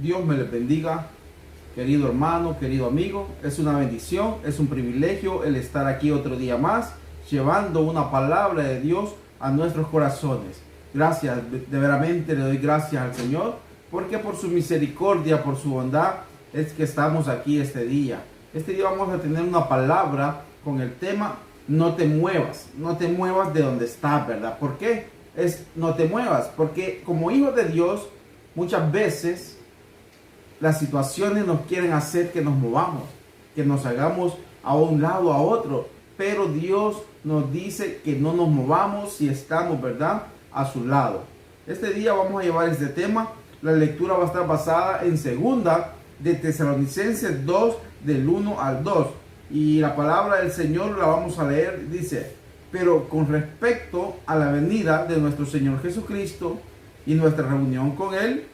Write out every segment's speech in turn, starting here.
Dios me les bendiga, querido hermano, querido amigo. Es una bendición, es un privilegio el estar aquí otro día más, llevando una palabra de Dios a nuestros corazones. Gracias, de veramente le doy gracias al Señor, porque por su misericordia, por su bondad, es que estamos aquí este día. Este día vamos a tener una palabra con el tema no te muevas de donde estás, ¿verdad? ¿Por qué? No te muevas, porque como hijos de Dios, muchas veces las situaciones nos quieren hacer que nos movamos, que nos hagamos a un lado, a otro, pero Dios nos dice que no nos movamos si estamos, ¿verdad?, a su lado. Este día vamos a llevar este tema. La lectura va a estar basada en segunda de Tesalonicenses 2, del 1 al 2. Y la palabra del Señor la vamos a leer, dice: pero con respecto a la venida de nuestro Señor Jesucristo y nuestra reunión con Él,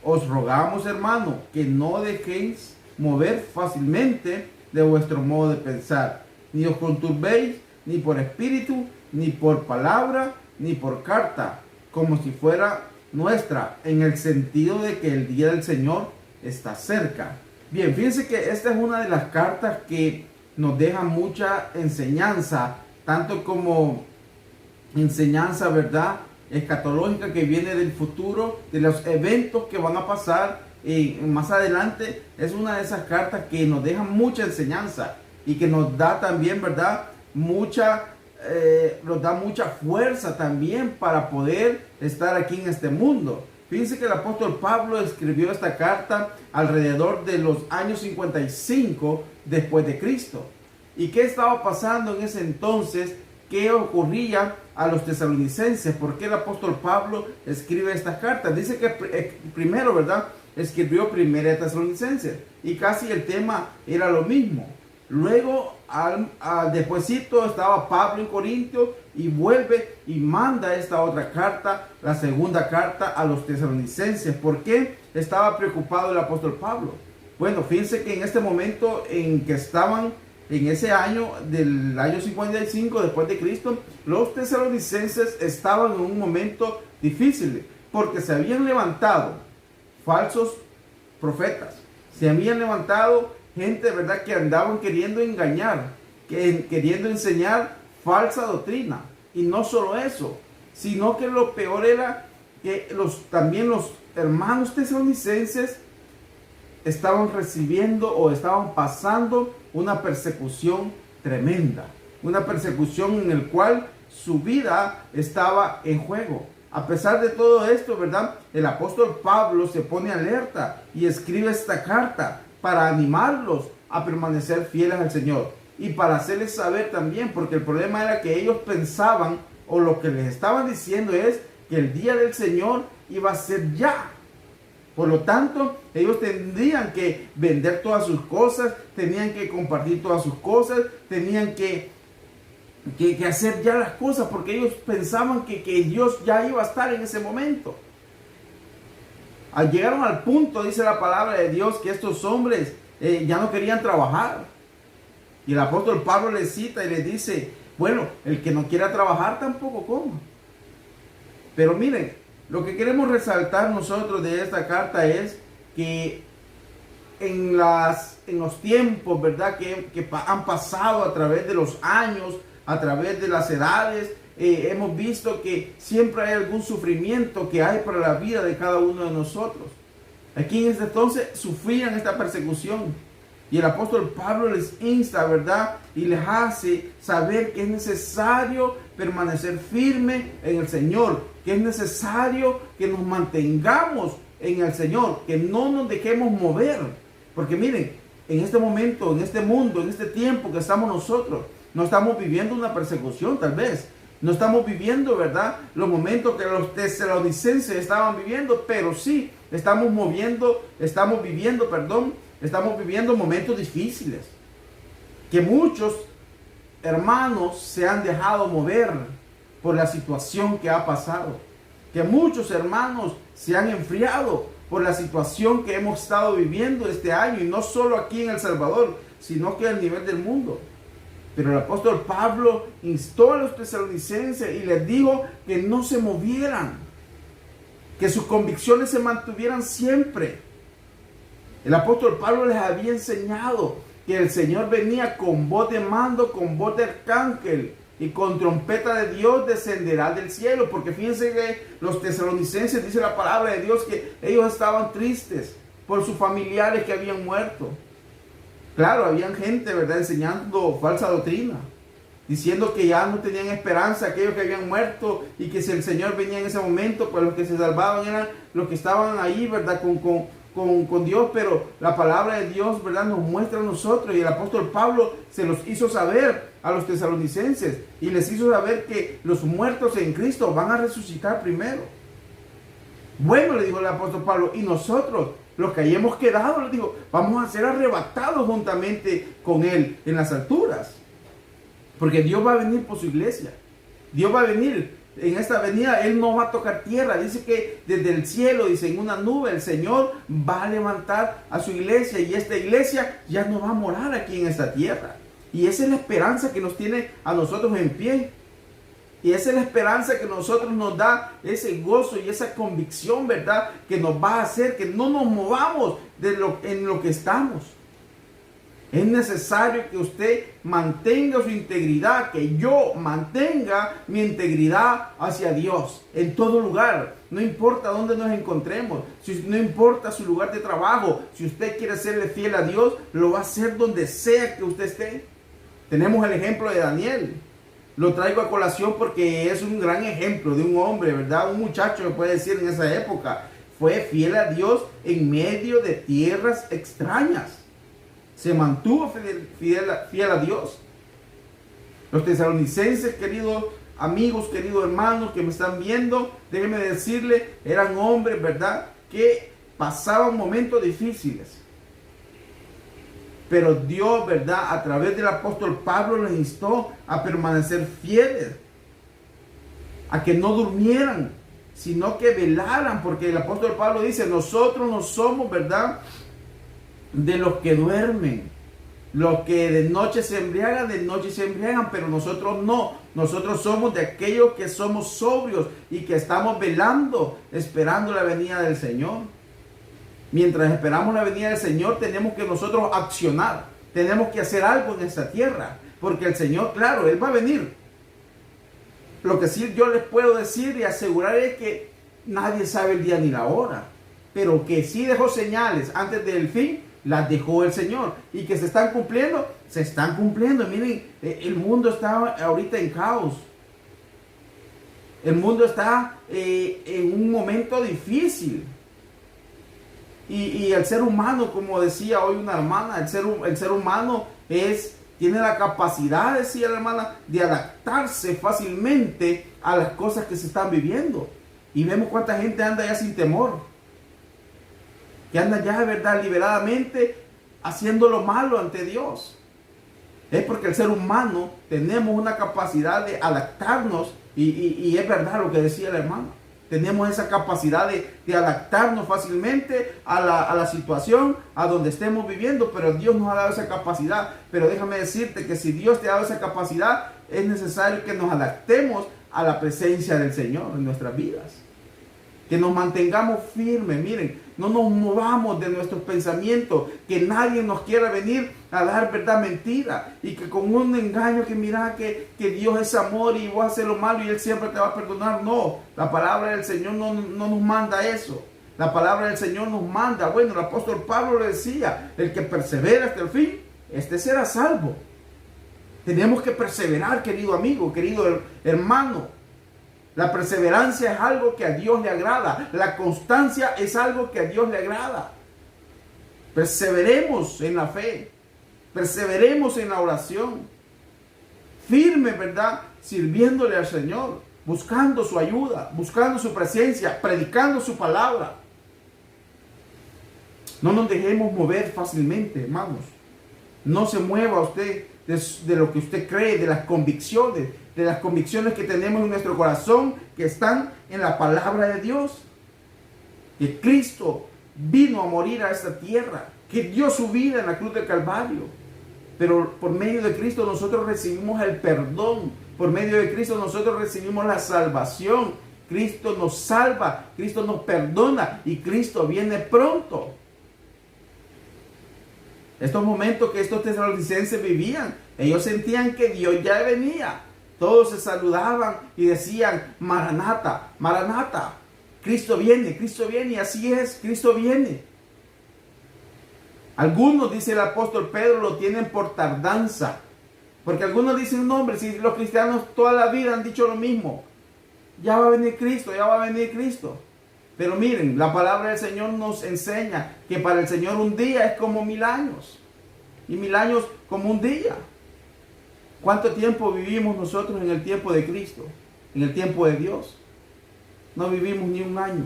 os rogamos, hermano, que no dejéis mover fácilmente de vuestro modo de pensar, ni os conturbéis, ni por espíritu, ni por palabra, ni por carta, como si fuera nuestra, en el sentido de que el día del Señor está cerca. Bien, fíjense que esta es una de las cartas que nos deja mucha enseñanza, tanto como enseñanza, ¿verdad?, escatológica, que viene del futuro, de los eventos que van a pasar más adelante. Es una de esas cartas que nos deja mucha enseñanza y que nos da también, ¿verdad?, nos da mucha fuerza también para poder estar aquí en este mundo. Fíjense que el apóstol Pablo escribió esta carta alrededor de los años 55 después de Cristo. ¿Y qué estaba pasando en ese entonces? ¿Qué ocurría a los tesalonicenses? ¿Por qué el apóstol Pablo escribe estas cartas? Dice que primero, ¿verdad?, escribió primera de Tesalonicenses y casi el tema era lo mismo. Luego, despuesito estaba Pablo en Corintio y vuelve y manda esta otra carta, la segunda carta a los tesalonicenses. ¿Por qué estaba preocupado el apóstol Pablo? Bueno, fíjense que en este momento en que estaban en ese año, del año 55 después de Cristo, los tesalonicenses estaban en un momento difícil, porque se habían levantado falsos profetas, se habían levantado gente, ¿verdad?, que andaban queriendo engañar, queriendo enseñar falsa doctrina. Y no solo eso, sino que lo peor era que también los hermanos tesalonicenses estaban recibiendo o estaban pasando una persecución tremenda, una persecución en la cual su vida estaba en juego. A pesar de todo esto, ¿verdad?, el apóstol Pablo se pone alerta y escribe esta carta para animarlos a permanecer fieles al Señor y para hacerles saber también, porque el problema era que ellos pensaban, o lo que les estaban diciendo es que el día del Señor iba a ser ya. Por lo tanto, ellos tendrían que vender todas sus cosas, tenían que compartir todas sus cosas, tenían que hacer ya las cosas, porque ellos pensaban que Dios ya iba a estar en ese momento. Llegaron al punto, dice la palabra de Dios, que estos hombres ya no querían trabajar. Y el apóstol Pablo les cita y les dice: bueno, el que no quiera trabajar tampoco coma. Pero miren, lo que queremos resaltar nosotros de esta carta es que en los tiempos, ¿verdad?, que han pasado a través de los años, a través de las edades, hemos visto que siempre hay algún sufrimiento que hay para la vida de cada uno de nosotros. Aquí en este entonces sufrían esta persecución. Y el apóstol Pablo les insta, ¿verdad?, y les hace saber que es necesario permanecer firme en el Señor, que es necesario que nos mantengamos en el Señor, que no nos dejemos mover. Porque miren, en este momento, en este mundo, en este tiempo que estamos nosotros, no estamos viviendo una persecución tal vez. No estamos viviendo, ¿verdad?, los momentos que los tesalonicenses estaban viviendo, pero sí estamos viviendo momentos difíciles. Que muchos hermanos se han dejado mover por la situación que ha pasado. Que muchos hermanos se han enfriado por la situación que hemos estado viviendo este año, y no solo aquí en El Salvador, sino que a nivel del mundo. Pero el apóstol Pablo instó a los tesalonicenses y les dijo que no se movieran, que sus convicciones se mantuvieran siempre, El apóstol Pablo les había enseñado que el Señor venía con voz de mando, con voz de arcángel y con trompeta de Dios descenderá del cielo. Porque fíjense que los tesalonicenses, dice la palabra de Dios, que ellos estaban tristes por sus familiares que habían muerto. Claro, habían gente, ¿verdad?, enseñando falsa doctrina, diciendo que ya no tenían esperanza aquellos que habían muerto y que si el Señor venía en ese momento, pues los que se salvaban eran los que estaban ahí, ¿verdad?, con Dios. Pero la palabra de Dios, ¿verdad?, nos muestra a nosotros, y el apóstol Pablo se los hizo saber a los tesalonicenses y les hizo saber que los muertos en Cristo van a resucitar primero. Bueno, le dijo el apóstol Pablo, y nosotros, los que hayamos quedado, le dijo, vamos a ser arrebatados juntamente con Él en las alturas. Porque Dios va a venir por su iglesia. Dios va a venir en esta venida. Él no va a tocar tierra. Dice que desde el cielo, dice, en una nube, el Señor va a levantar a su iglesia. Y esta iglesia ya no va a morar aquí en esta tierra. Y esa es la esperanza que nos tiene a nosotros en pie. Y esa es la esperanza que nosotros nos da ese gozo y esa convicción, ¿verdad?, que nos va a hacer que no nos movamos en lo que estamos. Es necesario que usted mantenga su integridad, que yo mantenga mi integridad hacia Dios en todo lugar. No importa dónde nos encontremos, no importa su lugar de trabajo. Si usted quiere serle fiel a Dios, lo va a hacer donde sea que usted esté. Tenemos el ejemplo de Daniel. Lo traigo a colación porque es un gran ejemplo de un hombre, ¿verdad? Un muchacho, se puede decir, en esa época. Fue fiel a Dios en medio de tierras extrañas. Se mantuvo fiel a Dios. Los tesalonicenses, queridos amigos, queridos hermanos que me están viendo, déjenme decirle, eran hombres, ¿verdad?, que pasaban momentos difíciles. Pero Dios, ¿verdad?, a través del apóstol Pablo les instó a permanecer fieles, a que no durmieran, sino que velaran, porque el apóstol Pablo dice, nosotros no somos, ¿verdad?, de los que duermen. Los que de noche se embriagan, pero nosotros no. Nosotros somos de aquellos que somos sobrios y que estamos velando, esperando la venida del Señor. Mientras esperamos la venida del Señor, tenemos que nosotros accionar. Tenemos que hacer algo en esta tierra, porque el Señor, claro, Él va a venir. Lo que sí yo les puedo decir y asegurar es que nadie sabe el día ni la hora, pero que sí dejó señales antes del fin, las dejó el Señor, y que se están cumpliendo. Miren, el mundo está ahorita en caos. El mundo está en un momento difícil. Y el ser humano, como decía hoy una hermana, el ser humano tiene la capacidad, decía la hermana, de adaptarse fácilmente a las cosas que se están viviendo. Y vemos cuánta gente anda ya sin temor, que anda ya, ¿verdad?, liberadamente haciendo lo malo ante Dios. Es porque el ser humano tenemos una capacidad de adaptarnos, y es verdad lo que decía la hermana. Tenemos esa capacidad de adaptarnos fácilmente a la situación, a donde estemos viviendo, pero Dios nos ha dado esa capacidad. Pero déjame decirte que si Dios te ha dado esa capacidad, es necesario que nos adaptemos a la presencia del Señor en nuestras vidas. Que nos mantengamos firmes, miren, no nos movamos de nuestros pensamientos, que nadie nos quiera venir a dar, ¿verdad?, mentira, y que con un engaño que mira que Dios es amor y vas a hacer lo malo y Él siempre te va a perdonar. No, la palabra del Señor no nos manda eso. La palabra del Señor nos manda, bueno, el apóstol Pablo le decía, el que persevera hasta el fin, este será salvo. Tenemos que perseverar, querido amigo, querido hermano. La perseverancia es algo que a Dios le agrada. La constancia es algo que a Dios le agrada. Perseveremos en la fe. Perseveremos en la oración. Firme, ¿verdad?, sirviéndole al Señor, buscando su ayuda, buscando su presencia, predicando su palabra. No nos dejemos mover fácilmente, hermanos. No se mueva usted de lo que usted cree, de las convicciones que tenemos en nuestro corazón, que están en la palabra de Dios. Que Cristo vino a morir a esta tierra, que dio su vida en la cruz del Calvario. Pero por medio de Cristo nosotros recibimos el perdón. Por medio de Cristo nosotros recibimos la salvación. Cristo nos salva, Cristo nos perdona y Cristo viene pronto. Estos momentos que estos tesalonicenses vivían, ellos sentían que Dios ya venía. Todos se saludaban y decían, Maranata, Maranata, Cristo viene, y así es, Cristo viene. Algunos, dice el apóstol Pedro, lo tienen por tardanza. Porque algunos dicen, no hombre, si los cristianos toda la vida han dicho lo mismo, ya va a venir Cristo, ya va a venir Cristo. Pero miren, la palabra del Señor nos enseña que para el Señor un día es como 1000 años. Y 1000 años como un día. ¿Cuánto tiempo vivimos nosotros en el tiempo de Cristo? En el tiempo de Dios. No vivimos ni un año.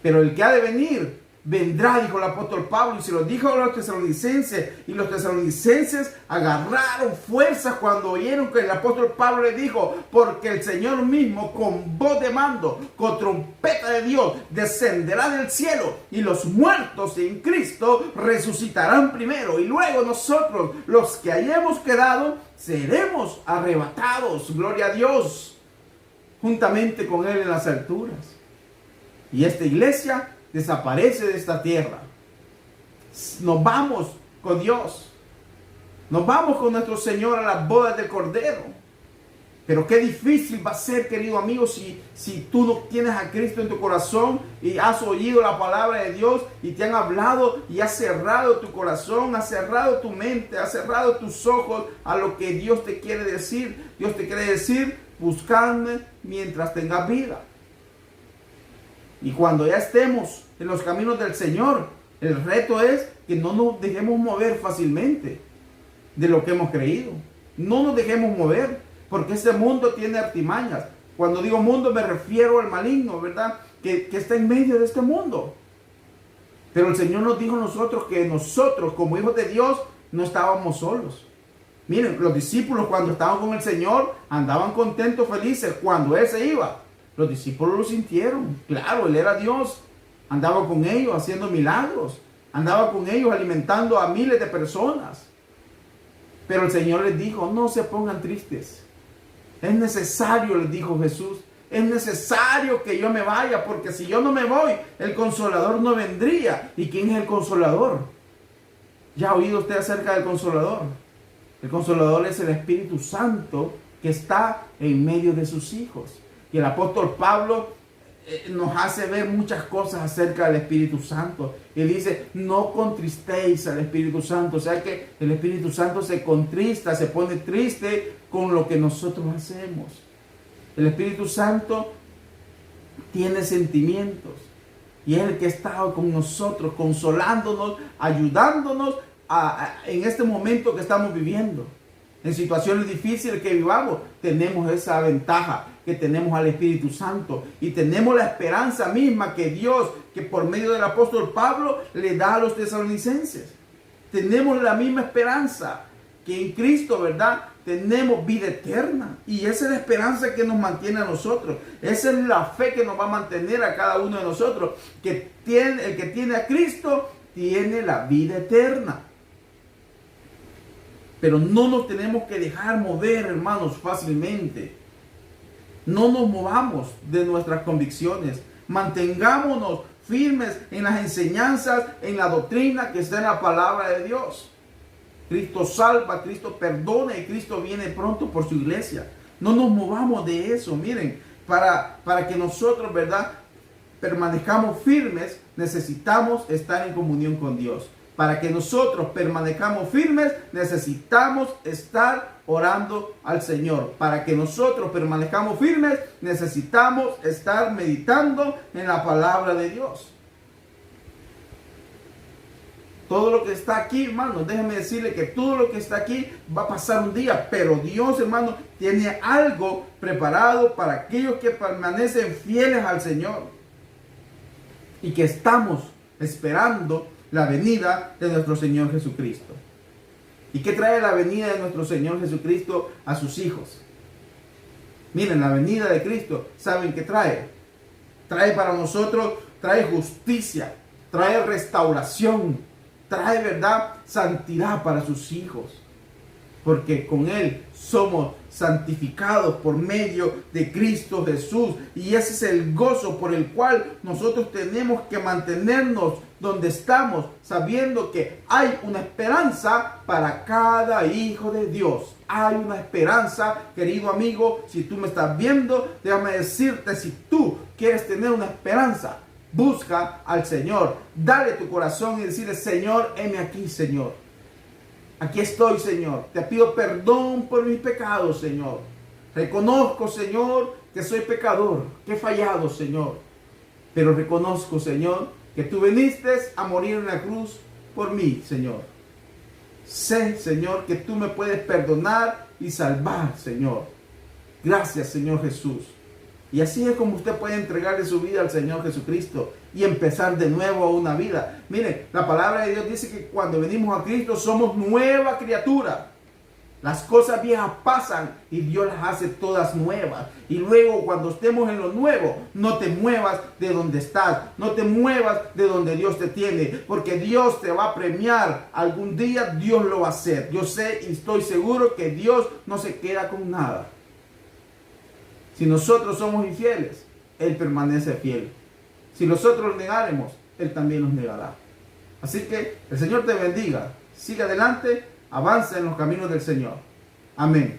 Pero el que ha de venir, vendrá, dijo el apóstol Pablo, y se lo dijo a los tesalonicenses, y los tesalonicenses agarraron fuerzas cuando oyeron que el apóstol Pablo le dijo, porque el Señor mismo con voz de mando, con trompeta de Dios, descenderá del cielo, y los muertos en Cristo resucitarán primero, y luego nosotros, los que hayamos quedado, seremos arrebatados, gloria a Dios, juntamente con Él en las alturas. Y esta iglesia desaparece de esta tierra. Nos vamos con Dios. Nos vamos con nuestro Señor a las bodas del Cordero. Pero qué difícil va a ser, querido amigo, si tú no tienes a Cristo en tu corazón y has oído la palabra de Dios y te han hablado y has cerrado tu corazón, has cerrado tu mente, has cerrado tus ojos a lo que Dios te quiere decir. Dios te quiere decir, buscadme mientras tengas vida. Y cuando ya estemos en los caminos del Señor, el reto es que no nos dejemos mover fácilmente de lo que hemos creído. No nos dejemos mover, porque este mundo tiene artimañas. Cuando digo mundo me refiero al maligno, ¿verdad? Que está en medio de este mundo. Pero el Señor nos dijo a nosotros que nosotros, como hijos de Dios, no estábamos solos. Miren, los discípulos cuando estaban con el Señor andaban contentos, felices, cuando Él se iba. Los discípulos lo sintieron. Claro, Él era Dios. Andaba con ellos haciendo milagros. Andaba con ellos alimentando a miles de personas. Pero el Señor les dijo, no se pongan tristes. Es necesario, les dijo Jesús, es necesario que yo me vaya, porque si yo no me voy, el Consolador no vendría. ¿Y quién es el Consolador? ¿Ya ha oído usted acerca del Consolador? El Consolador es el Espíritu Santo que está en medio de sus hijos. Y el apóstol Pablo nos hace ver muchas cosas acerca del Espíritu Santo. Y dice, no contristéis al Espíritu Santo. O sea que el Espíritu Santo se contrista, se pone triste con lo que nosotros hacemos. El Espíritu Santo tiene sentimientos. Y es el que está con nosotros, consolándonos, ayudándonos en este momento que estamos viviendo. En situaciones difíciles que vivamos, tenemos esa ventaja, que tenemos al Espíritu Santo. Y tenemos la esperanza misma que Dios, que por medio del apóstol Pablo, le da a los tesalonicenses. Tenemos la misma esperanza que en Cristo, ¿verdad? Tenemos vida eterna. Y esa es la esperanza que nos mantiene a nosotros. Esa es la fe que nos va a mantener a cada uno de nosotros. El que tiene a Cristo, tiene la vida eterna. Pero no nos tenemos que dejar mover, hermanos, fácilmente. No nos movamos de nuestras convicciones. Mantengámonos firmes en las enseñanzas, en la doctrina que está en la palabra de Dios. Cristo salva, Cristo perdona y Cristo viene pronto por su iglesia. No nos movamos de eso. Miren, para que nosotros, ¿verdad?, permanezcamos firmes, necesitamos estar en comunión con Dios. Para que nosotros permanezcamos firmes, necesitamos estar orando al Señor. Para que nosotros permanezcamos firmes, necesitamos estar meditando en la palabra de Dios. Todo lo que está aquí, hermanos, déjenme decirle que todo lo que está aquí va a pasar un día. Pero Dios, hermano, tiene algo preparado para aquellos que permanecen fieles al Señor. Y que estamos esperando la venida de nuestro Señor Jesucristo. ¿Y qué trae la venida de nuestro Señor Jesucristo a sus hijos? Miren, la venida de Cristo, ¿saben qué trae? Trae para nosotros, trae justicia, trae restauración, trae, ¿verdad?, santidad para sus hijos. porque con Él somos santificados por medio de Cristo Jesús. Y ese es el gozo por el cual nosotros tenemos que mantenernos donde estamos, sabiendo que hay una esperanza para cada hijo de Dios. Hay una esperanza, querido amigo. Si tú me estás viendo, déjame decirte, si tú quieres tener una esperanza, busca al Señor. Dale tu corazón y decirle: Señor, heme aquí, Señor. Aquí estoy, Señor. Te pido perdón por mis pecados, Señor. Reconozco, Señor, que soy pecador, que he fallado, Señor. Pero reconozco, Señor, que tú viniste a morir en la cruz por mí, Señor. Sé, Señor, que tú me puedes perdonar y salvar, Señor. Gracias, Señor Jesús. Y así es como usted puede entregarle su vida al Señor Jesucristo y empezar de nuevo una vida. Mire, la palabra de Dios dice que cuando venimos a Cristo somos nueva criatura. Las cosas viejas pasan y Dios las hace todas nuevas. Y luego cuando estemos en lo nuevo, no te muevas de donde estás. No te muevas de donde Dios te tiene. Porque Dios te va a premiar. Algún día Dios lo va a hacer. Yo sé y estoy seguro que Dios no se queda con nada. Si nosotros somos infieles, Él permanece fiel. Si nosotros lo negaremos, Él también nos negará. Así que el Señor te bendiga. Sigue adelante, avanza en los caminos del Señor. Amén.